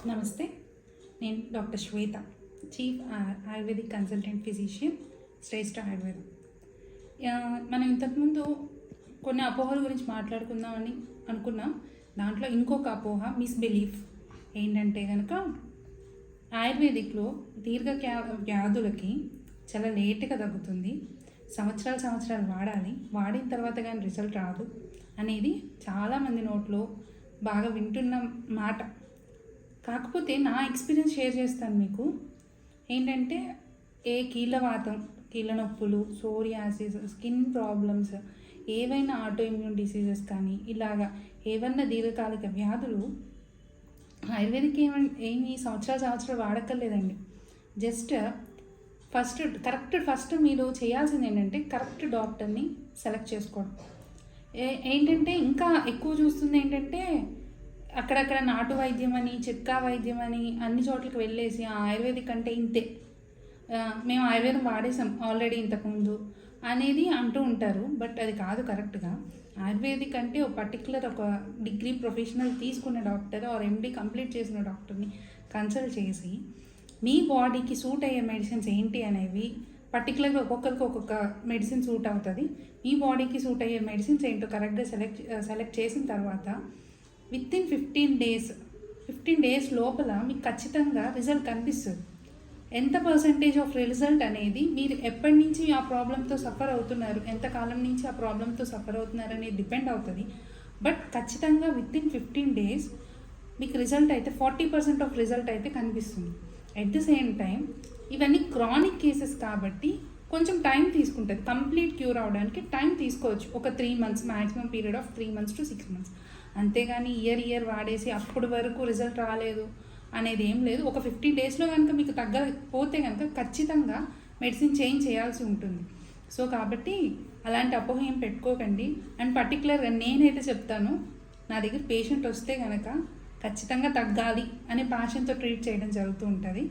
నమస్తే. నేను డాక్టర్ శ్వేత, chief ayurvedic consultant physician, శ్రేష్ఠ ఆయుర్వేదం. మనం ఇంతకుముందు కొన్ని అపోహల గురించి మాట్లాడుకుందామని అనుకున్నాం. దాంట్లో ఇంకొక అపోహ మిస్బిలీఫ్ ఏంటంటే కనుక ఆయుర్వేదిక్లో వ్యాధులకి చాలా లేట్గా తగ్గుతుంది, సంవత్సరాలు వాడాలి, వాడిన తర్వాత కానీ రిజల్ట్ రాదు అనేది చాలామంది నోట్లో బాగా వింటున్న మాట. కాకపోతే నా ఎక్స్పీరియన్స్ షేర్ చేస్తాను మీకు. ఏంటంటే కీళ్ళవాతం, కీళ్ళ నొప్పులు, సోరియాసిస్, స్కిన్ ప్రాబ్లమ్స్, ఏవైనా ఆటో ఇమ్యూన్ డిసీజెస్ కానీ ఇలాగా ఏవన్నా దీర్ఘకాలిక వ్యాధులు ఆయుర్వేదిక్ ఏమి సంవత్సరాలు వాడక్కర్లేదండి. జస్ట్ ఫస్ట్ మీరు చేయాల్సింది ఏంటంటే కరెక్ట్ డాక్టర్ని సెలెక్ట్ చేసుకోవడం. ఏంటంటే ఇంకా ఎక్కువ చూస్తుంది ఏంటంటే అక్కడక్కడ నాటు వైద్యం అని, చిట్కా వైద్యం అని అన్ని చోట్లకి వెళ్ళేసి ఆయుర్వేదిక్ అంటే ఇంతే, మేము ఆయుర్వేదం వాడేసాం ఆల్రెడీ ఇంతకుముందు అనేది అంటూ ఉంటారు. బట్ అది కాదు కరెక్ట్గా. ఆయుర్వేదిక్ అంటే ఒక డిగ్రీ ప్రొఫెషనల్ తీసుకున్న డాక్టర్ ఆర్ ఎండి కంప్లీట్ చేసిన డాక్టర్ని కన్సల్ట్ చేసి మీ బాడీకి సూట్ అయ్యే మెడిసిన్స్ ఏంటి అనేవి పర్టికులర్గా ఒక్కొక్కరికి ఒక్కొక్క మెడిసిన్ సూట్ అవుతుంది. మీ బాడీకి సూట్ అయ్యే మెడిసిన్స్ ఏంటో కరెక్ట్గా సెలెక్ట్ చేసిన తర్వాత వితిన్ 15 డేస్ లోపల మీకు ఖచ్చితంగా రిజల్ట్ కనిపిస్తుంది. ఎంత పర్సంటేజ్ ఆఫ్ రిజల్ట్ అనేది మీరు ఎప్పటి నుంచి ఆ ప్రాబ్లంతో సఫర్ అవుతున్నారు, ఎంత కాలం నుంచి ఆ ప్రాబ్లంతో సఫర్ అవుతున్నారు అనేది డిపెండ్ అవుతుంది. బట్ ఖచ్చితంగా వితిన్ 15 డేస్ మీకు రిజల్ట్ అయితే 40% ఆఫ్ రిజల్ట్ అయితే కనిపిస్తుంది. ఎట్ ది సేమ్ టైం ఇవన్నీ క్రానిక్ కేసెస్ కాబట్టి కొంచెం టైం తీసుకుంటుంది. కంప్లీట్ క్యూర్ అవడానికి టైం తీసుకోవచ్చు. ఒక 3 months, maximum period of 3 months to 6 months. అంతేగాని ఇయర్ వాడేసి అప్పటి వరకు రిజల్ట్ రాలేదు అనేది ఏం లేదు. ఒక 15 డేస్లో కనుక మీకు తగ్గకపోతే కనుక ఖచ్చితంగా మెడిసిన్ చేంజ్ చేయాల్సి ఉంటుంది. సో కాబట్టి అలాంటి అపోహ ఏం పెట్టుకోకండి. అండ్ పర్టికులర్గా నేనైతే చెప్తాను, నా దగ్గర పేషెంట్ వస్తే కనుక ఖచ్చితంగా తగ్గాలి అనే ప్యాషన్తో ట్రీట్ చేయడం జరుగుతూ ఉంటుంది.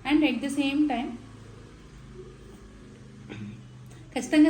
And at the same time ఖచ్చితంగా